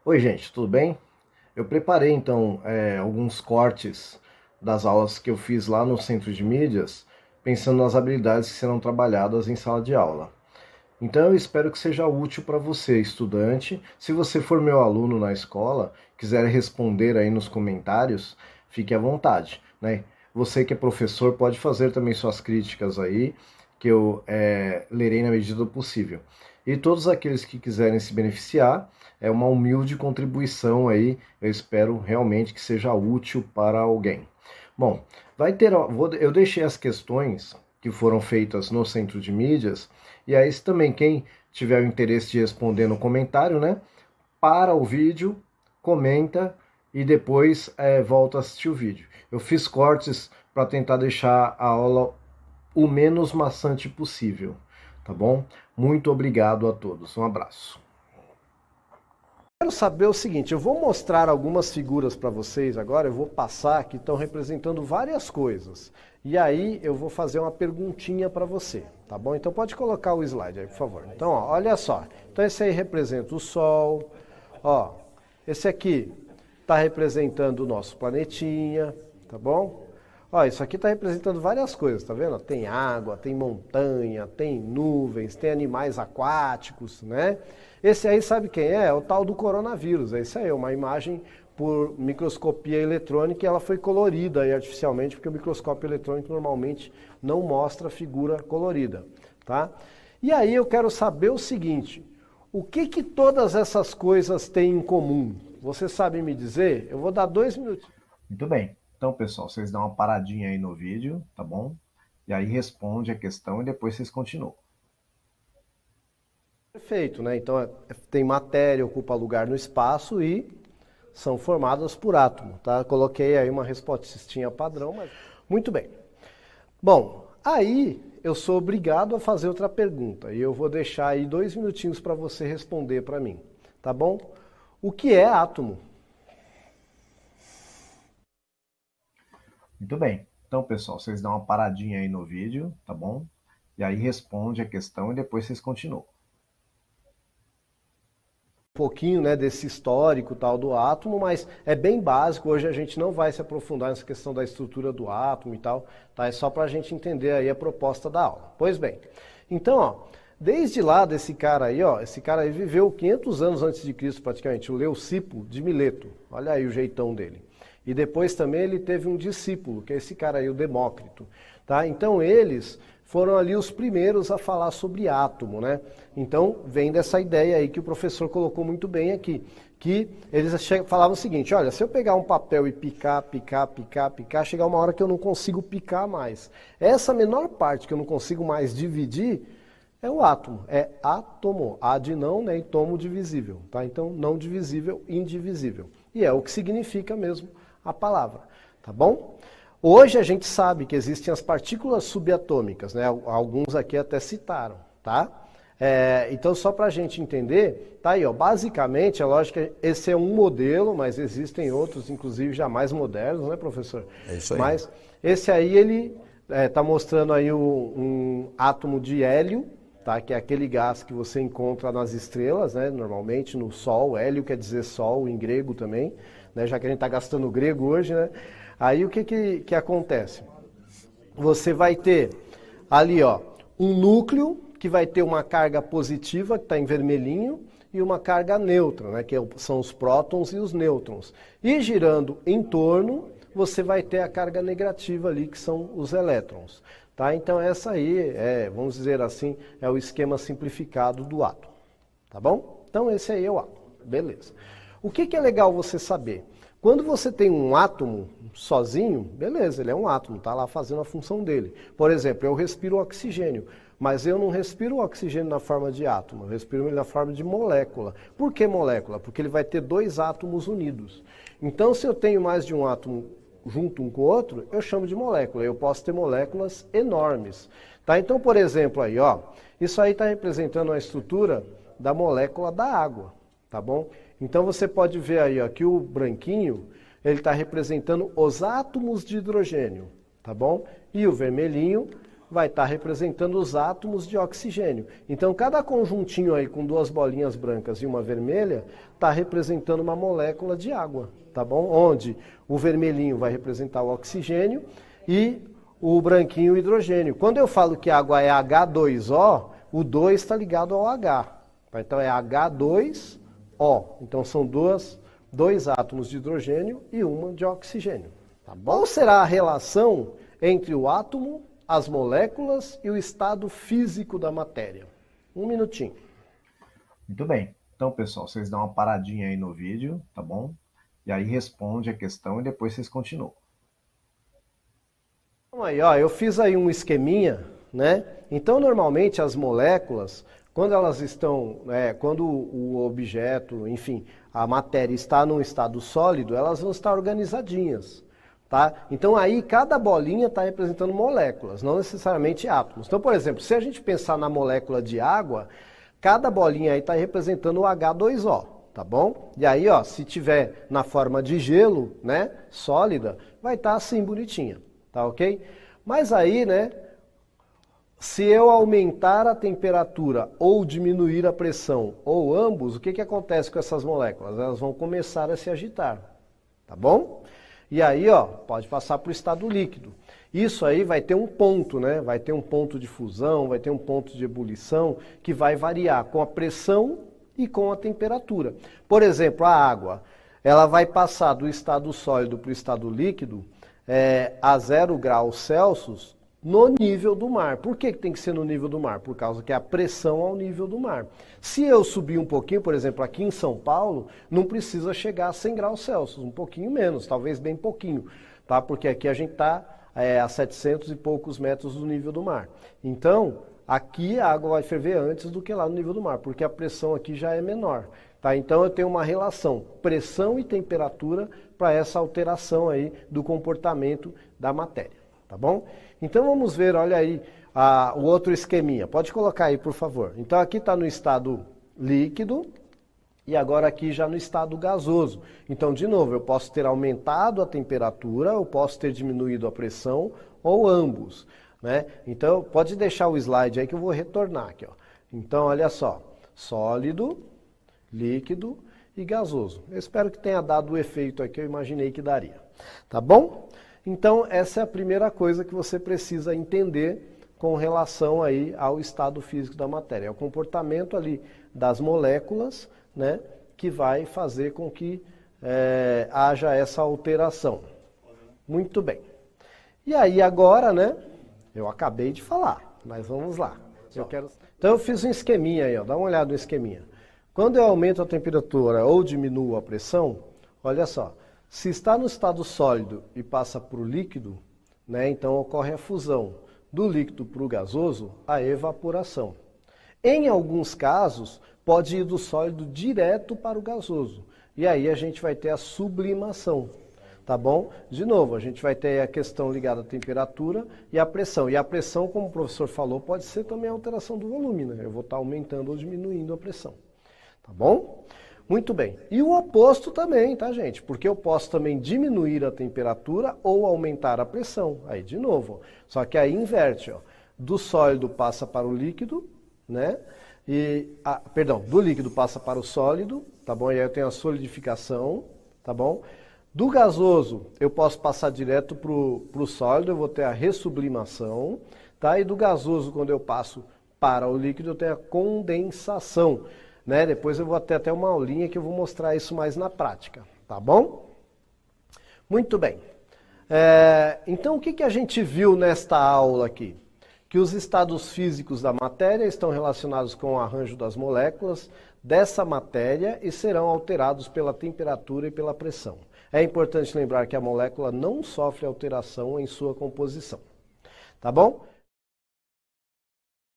Oi, gente, tudo bem? Eu preparei então alguns cortes das aulas que eu fiz lá no Centro de Mídias, pensando nas habilidades que serão trabalhadas em sala de aula. Então eu espero que seja útil para você, estudante. Se você for meu aluno na escola, quiser responder aí nos comentários, fique à vontade, né? Você que é professor pode fazer também suas críticas aí, que eu lerei na medida do possível. E todos aqueles que quiserem se beneficiar, é uma humilde contribuição aí, eu espero realmente que seja útil para alguém. Bom, eu deixei as questões que foram feitas no Centro de Mídias, e aí também quem tiver o interesse de responder no comentário, né, para o vídeo, comenta e depois volta a assistir o vídeo. Eu fiz cortes para tentar deixar a aula o menos maçante possível, tá bom? Muito obrigado a todos, um abraço. Quero saber o seguinte, eu vou mostrar algumas figuras para vocês agora, eu vou passar que estão representando várias coisas. E aí eu vou fazer uma perguntinha para você, tá bom? Então pode colocar o slide aí, por favor. Então, ó, olha só. Então esse aí representa o Sol, ó. Esse aqui está representando o nosso planetinha, tá bom? Ó, isso aqui está representando várias coisas, tá vendo? Tem água, tem montanha, tem nuvens, tem animais aquáticos, né? Esse aí sabe quem é? É o tal do coronavírus. É isso aí, uma imagem por microscopia eletrônica e ela foi colorida aí artificialmente, porque o microscópio eletrônico normalmente não mostra figura colorida, tá? E aí eu quero saber o seguinte, o que todas essas coisas têm em comum? Você sabe me dizer? Eu vou dar 2 minutos. Muito bem. Então, pessoal, vocês dão uma paradinha aí no vídeo, tá bom? E aí responde a questão e depois vocês continuam. Perfeito, né? Então tem matéria, ocupa lugar no espaço e são formadas por átomo, tá? Coloquei aí uma respostinha padrão, mas muito bem. Bom, aí eu sou obrigado a fazer outra pergunta e eu vou deixar aí 2 minutinhos para você responder para mim, tá bom? O que é átomo? Muito bem. Então, pessoal, vocês dão uma paradinha aí no vídeo, tá bom? E aí responde a questão e depois vocês continuam. Pouquinho, né, desse histórico tal do átomo, mas é bem básico. Hoje a gente não vai se aprofundar nessa questão da estrutura do átomo e tal, tá? É só para a gente entender aí a proposta da aula. Pois bem, então, ó, desde lá desse cara aí, ó, esse cara aí viveu 500 anos antes de Cristo praticamente, o Leucipo de Mileto. Olha aí o jeitão dele. E depois também ele teve um discípulo, que é esse cara aí, o Demócrito. Tá? Então eles foram ali os primeiros a falar sobre átomo, né? Então vem dessa ideia aí que o professor colocou muito bem aqui, que eles falavam o seguinte, olha, se eu pegar um papel e picar, chegar uma hora que eu não consigo picar mais. Essa menor parte que eu não consigo mais dividir é o átomo, é átomo, A de não, né, e tomo divisível, tá? Então não divisível, indivisível. E é o que significa mesmo a palavra, tá bom? Hoje a gente sabe que existem as partículas subatômicas, né? Alguns aqui até citaram, tá? Então só para a gente entender, tá aí, ó, basicamente, é lógico que esse é um modelo, mas existem outros, inclusive já mais modernos, né, professor? É isso aí. Mas esse aí, ele está mostrando aí um átomo de hélio, tá? Que é aquele gás que você encontra nas estrelas, né? Normalmente no Sol, hélio quer dizer Sol em grego também, né? Já que a gente está gastando grego hoje, né? Aí o que acontece? Você vai ter ali, ó, um núcleo que vai ter uma carga positiva, que está em vermelhinho, e uma carga neutra, né, que são os prótons e os nêutrons. E girando em torno, você vai ter a carga negativa ali, que são os elétrons. Tá? Então essa aí, vamos dizer assim, é o esquema simplificado do átomo. Tá bom? Então esse aí é o átomo. Beleza. O que é legal você saber? Quando você tem um átomo sozinho, beleza, ele é um átomo, está lá fazendo a função dele. Por exemplo, eu respiro oxigênio, mas eu não respiro o oxigênio na forma de átomo, eu respiro ele na forma de molécula. Por que molécula? Porque ele vai ter 2 átomos unidos. Então, se eu tenho mais de um átomo junto um com o outro, eu chamo de molécula. Eu posso ter moléculas enormes. Tá? Então, por exemplo, aí, ó, isso aí está representando a estrutura da molécula da água, tá bom? Então você pode ver aí, ó, que o branquinho, ele está representando os átomos de hidrogênio, tá bom? E o vermelhinho, vai estar representando os átomos de oxigênio. Então, cada conjuntinho aí com duas bolinhas brancas e uma vermelha está representando uma molécula de água, tá bom? Onde o vermelhinho vai representar o oxigênio e o branquinho o hidrogênio. Quando eu falo que a água é H2O, o 2 está ligado ao H. Então é H2O. Então são dois átomos de hidrogênio e uma de oxigênio. Tá bom? Qual será a relação entre o átomo, as moléculas e o estado físico da matéria? Um minutinho. Muito bem. Então, pessoal, vocês dão uma paradinha aí no vídeo, tá bom? E aí responde a questão e depois vocês continuam. Então aí, ó, eu fiz aí um esqueminha, né? Então, normalmente as moléculas, quando elas estão, quando o objeto, enfim, a matéria está num estado sólido, elas vão estar organizadinhas. Tá? Então aí cada bolinha está representando moléculas, não necessariamente átomos. Então, por exemplo, se a gente pensar na molécula de água, cada bolinha aí está representando o H2O, tá bom? E aí, ó, se tiver na forma de gelo, né, sólida, vai estar assim bonitinha, tá ok? Mas aí, né, se eu aumentar a temperatura ou diminuir a pressão, ou ambos, o que acontece com essas moléculas? Elas vão começar a se agitar, tá bom? E aí, ó, pode passar para o estado líquido. Isso aí vai ter um ponto, né? Vai ter um ponto de fusão, vai ter um ponto de ebulição que vai variar com a pressão e com a temperatura. Por exemplo, a água, ela vai passar do estado sólido para o estado líquido a 0 graus Celsius no nível do mar. Por que tem que ser no nível do mar? Por causa que a pressão ao nível do mar. Se eu subir um pouquinho, por exemplo, aqui em São Paulo, não precisa chegar a 100 graus Celsius, um pouquinho menos, talvez bem pouquinho, tá? Porque aqui a gente está a 700 e poucos metros do nível do mar. Então, aqui a água vai ferver antes do que lá no nível do mar, porque a pressão aqui já é menor. Tá? Então eu tenho uma relação pressão e temperatura para essa alteração aí do comportamento da matéria. Tá bom? Então vamos ver, olha aí, o outro esqueminha. Pode colocar aí, por favor. Então aqui está no estado líquido e agora aqui já no estado gasoso. Então, de novo, eu posso ter aumentado a temperatura, eu posso ter diminuído a pressão, ou ambos. Né? Então, pode deixar o slide aí que eu vou retornar aqui. Ó. Então, olha só, sólido, líquido e gasoso. Eu espero que tenha dado o efeito aí que eu imaginei que daria. Tá bom? Então, essa é a primeira coisa que você precisa entender com relação aí ao estado físico da matéria. É o comportamento ali das moléculas, né, que vai fazer com que haja essa alteração. Muito bem. E aí agora, né, eu acabei de falar, mas vamos lá. Então eu fiz um esqueminha aí, ó, dá uma olhada no esqueminha. Quando eu aumento a temperatura ou diminuo a pressão, olha só, se está no estado sólido e passa para o líquido, né, então ocorre a fusão do líquido para o gasoso, a evaporação. Em alguns casos, pode ir do sólido direto para o gasoso. E aí a gente vai ter a sublimação, tá bom? De novo, a gente vai ter a questão ligada à temperatura e à pressão. E a pressão, como o professor falou, pode ser também a alteração do volume, né? Eu vou estar aumentando ou diminuindo a pressão, tá bom? Muito bem. E o oposto também, tá, gente? Porque eu posso também diminuir a temperatura ou aumentar a pressão. Aí, de novo, só que aí inverte, ó. Do sólido passa para o líquido, né? Do líquido passa para o sólido, tá bom? E aí eu tenho a solidificação, tá bom? Do gasoso, eu posso passar direto para o sólido, eu vou ter a ressublimação, tá? E do gasoso, quando eu passo para o líquido, eu tenho a condensação. Né? Depois eu vou ter até uma aulinha que eu vou mostrar isso mais na prática, tá bom? Muito bem. Então o que a gente viu nesta aula aqui? Que os estados físicos da matéria estão relacionados com o arranjo das moléculas dessa matéria e serão alterados pela temperatura e pela pressão. É importante lembrar que a molécula não sofre alteração em sua composição, tá bom?